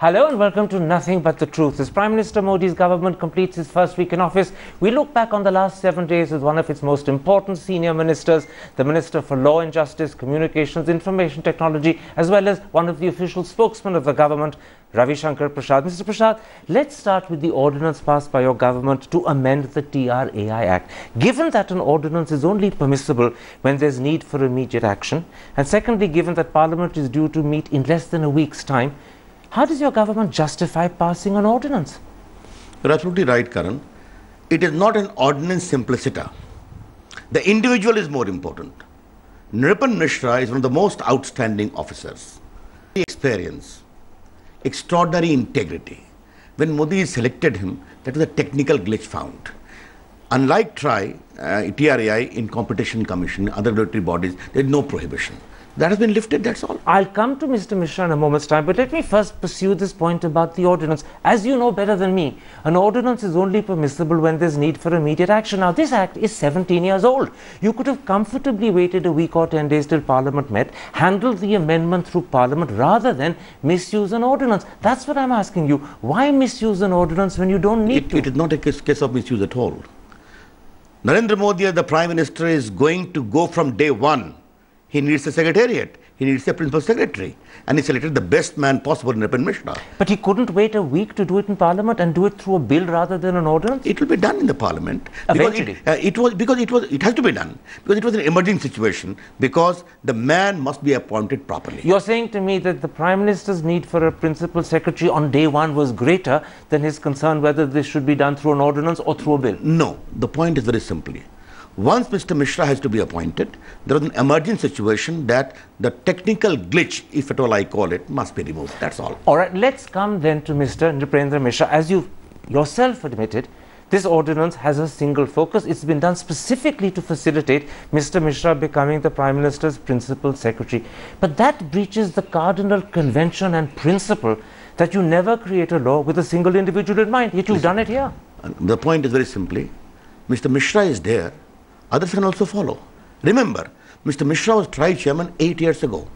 Hello and welcome to Nothing But the Truth. As Prime Minister Modi's government completes its first week in office, we look back on the last 7 days with one of its most important senior ministers, the Minister for Law and Justice, Communications, Information Technology, as well as one of the official spokesmen of the government, Ravi Shankar Prasad. Mr. Prasad, let's start with the ordinance passed by your government to amend the TRAI Act. Given that an ordinance is only permissible when there's need for immediate action, and secondly, given that Parliament is due to meet in less than a week's time, how does your government justify passing an ordinance? You're absolutely right, Karan. It is not an ordinance simpliciter. The individual is more important. Nripendra Mishra is one of the most outstanding officers. Experience, extraordinary integrity. When Modi selected him, that was a technical glitch found. Unlike TRAI in Competition Commission, other regulatory bodies, there is no prohibition. That has been lifted, that's all. I'll come to Mr. Mishra in a moment's time, but let me first pursue this point about the ordinance. As you know better than me, an ordinance is only permissible when there's need for immediate action. Now, this act is 17 years old. You could have comfortably waited a week or 10 days till Parliament met, handled the amendment through Parliament, rather than misuse an ordinance. That's what I'm asking you. Why misuse an ordinance when you don't need to? It is not a case of misuse at all. Narendra Modi, as the Prime Minister, is going to go from day one. He needs a secretariat. He needs a principal secretary. And he selected the best man possible, Nripendra Mishra. But he couldn't wait a week to do it in Parliament and do it through a bill rather than an ordinance? It will be done in the Parliament. Eventually. It has to be done. Because it was an emerging situation. Because the man must be appointed properly. You're saying to me that the Prime Minister's need for a principal secretary on day one was greater than his concern whether this should be done through an ordinance or through a bill? No. The point is very simply. Once Mr. Mishra has to be appointed, there is an emerging situation that the technical glitch, if at all I call it, must be removed. That's all. All right, let's come then to Mr. Nripendra Mishra. As you yourself admitted, this ordinance has a single focus. It's been done specifically to facilitate Mr. Mishra becoming the Prime Minister's principal secretary. But that breaches the cardinal convention and principle that you never create a law with a single individual in mind. Yet you've done it here. The point is very simply, Mr. Mishra is there. Others can also follow. Remember, Mr. Mishra was TRAI chairman 8 years ago.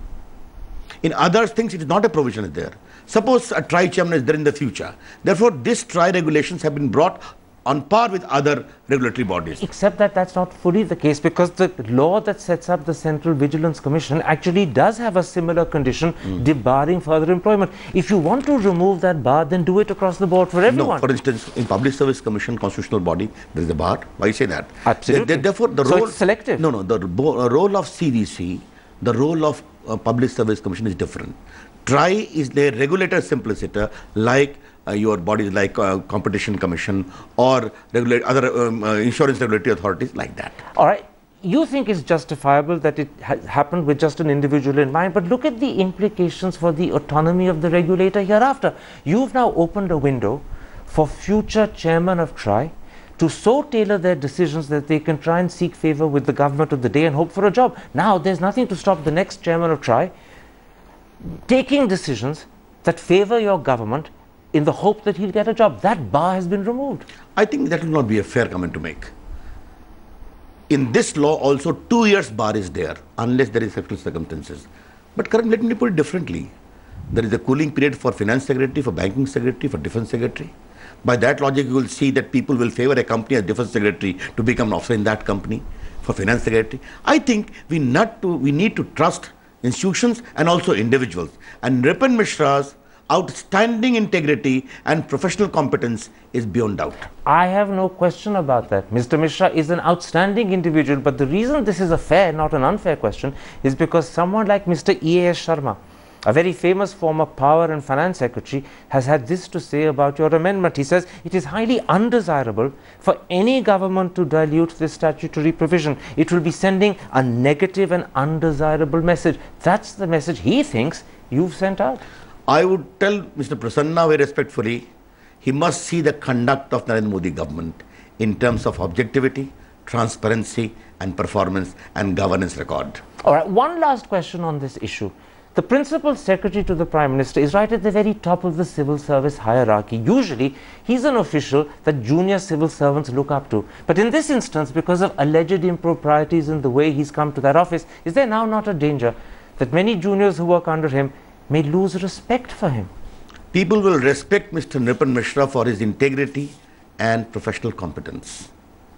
In other things, it is not a provision is there. Suppose a TRAI chairman is there in the future. Therefore, these TRAI regulations have been brought on par with other regulatory bodies. Except that that's not fully the case, because the law that sets up the Central Vigilance Commission actually does have a similar condition debarring further employment. If you want to remove that bar, then do it across the board for everyone. No, for instance, in Public Service Commission, constitutional body, there is a bar. Why say that? Absolutely. Therefore, the so role... it's selective. No, the role of CVC, the role of Public Service Commission is different. TRAI is the regulator simpliciter, like your bodies like Competition Commission or other insurance regulatory authorities like that. All right. You think it's justifiable that it happened with just an individual in mind, but look at the implications for the autonomy of the regulator hereafter. You've now opened a window for future chairmen of TRAI to so tailor their decisions that they can try and seek favor with the government of the day and hope for a job. Now, there's nothing to stop the next chairman of TRAI taking decisions that favor your government in the hope that he'll get a job. That bar has been removed. I think that will not be a fair comment to make. In this law also 2 years bar is there unless there is exceptional circumstances. But Karan, let me put it differently. There is a cooling period for finance secretary, for banking secretary, for defense secretary. By that logic, you will see that people will favor a company as defense secretary to become an officer in that company, for finance secretary. I think we need to trust institutions and also individuals. And Nripendra Mishra's outstanding integrity and professional competence is beyond doubt. I have no question about that. Mr. Mishra is an outstanding individual, but the reason this is a fair, not an unfair question, is because someone like Mr. E.A.S. Sharma, a very famous former Power and Finance Secretary, has had this to say about your amendment. He says it is highly undesirable for any government to dilute this statutory provision. It will be sending a negative and undesirable message. That's the message he thinks you've sent out. I would tell Mr. Prasanna very respectfully, he must see the conduct of Narendra Modi government in terms of objectivity, transparency and performance and governance record. All right, one last question on this issue. The Principal Secretary to the Prime Minister is right at the very top of the civil service hierarchy. Usually, he's an official that junior civil servants look up to. But in this instance, because of alleged improprieties in the way he's come to that office, is there now not a danger that many juniors who work under him may lose respect for him? people will respect Mr. Nripendra Mishra for his integrity and professional competence.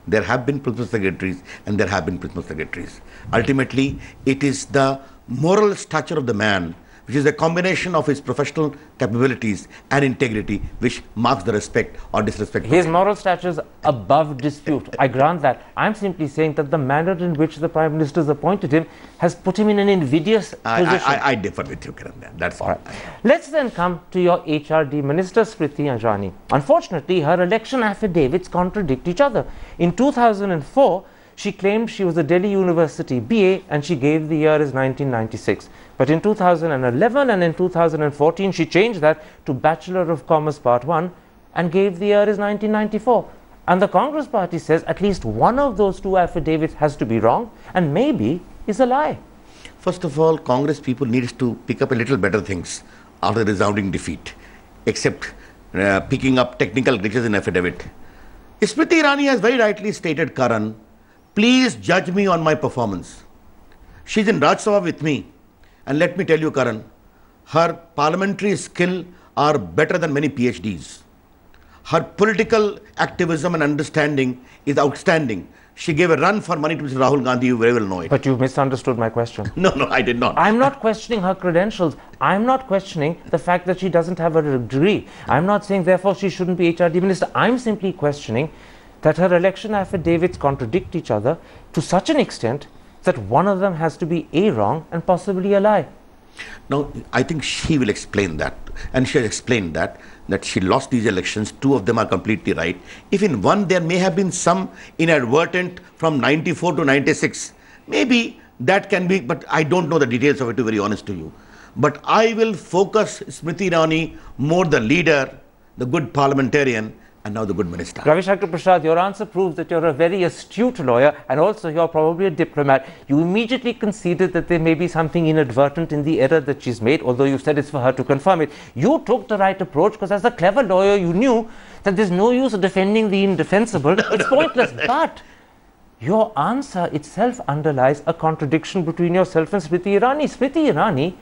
There have been principal secretaries and there have been principal secretaries. Ultimately, it is the moral stature of the man, which is a combination of his professional capabilities and integrity, which marks the respect or disrespect. His moral stature is above dispute. I grant that. I'm simply saying that the manner in which the Prime Minister has appointed him has put him in an invidious position. I differ with you, Karan. That's all. Right. Let's then come to your HRD Minister, Smriti Irani. Unfortunately, her election affidavits contradict each other. In 2004, she claimed she was a Delhi University BA and she gave the year as 1996. But in 2011 and in 2014, she changed that to Bachelor of Commerce Part 1 and gave the year as 1994. And the Congress party says at least one of those two affidavits has to be wrong and maybe is a lie. First of all, Congress people need to pick up a little better things after the resounding defeat, except picking up technical glitches in affidavit. Smriti Irani has very rightly stated, Karan, please judge me on my performance. She's in Rajya Sabha with me. And let me tell you, Karan, her parliamentary skill are better than many PhDs. Her political activism and understanding is outstanding. She gave a run for money to Mr. Rahul Gandhi, you very well know it. But you misunderstood my question. No, I did not. I'm not questioning her credentials. I'm not questioning the fact that she doesn't have a degree. I'm not saying, therefore, she shouldn't be HRD Minister. I'm simply questioning that her election affidavits contradict each other to such an extent that one of them has to be A, wrong and possibly a lie. Now, I think she will explain that. And she has explained that she lost these elections. Two of them are completely right. If in one there may have been some inadvertent from 94 to 96, maybe that can be, but I don't know the details of it, to be very honest to you. But I will focus Smriti Irani more the leader, the good parliamentarian, and now the good minister. Ravi Shankar Prasad, your answer proves that you're a very astute lawyer and also you're probably a diplomat. You immediately conceded that there may be something inadvertent in the error that she's made, although you said it's for her to confirm it. You took the right approach because as a clever lawyer, you knew that there's no use of defending the indefensible. It's pointless. But your answer itself underlies a contradiction between yourself and Smriti Irani. Smriti Irani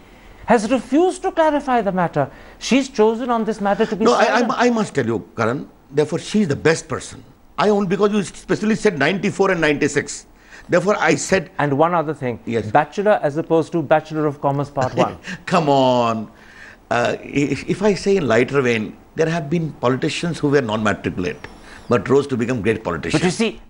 has refused to clarify the matter. She's chosen on this matter to be silent. I must tell you, Karan, therefore, she is the best person. I own, because you specifically said 94 and 96. Therefore, I said... And one other thing. Yes. Bachelor as opposed to Bachelor of Commerce Part 1. Come on. If I say in lighter vein, there have been politicians who were non-matriculate, but rose to become great politicians. But you see,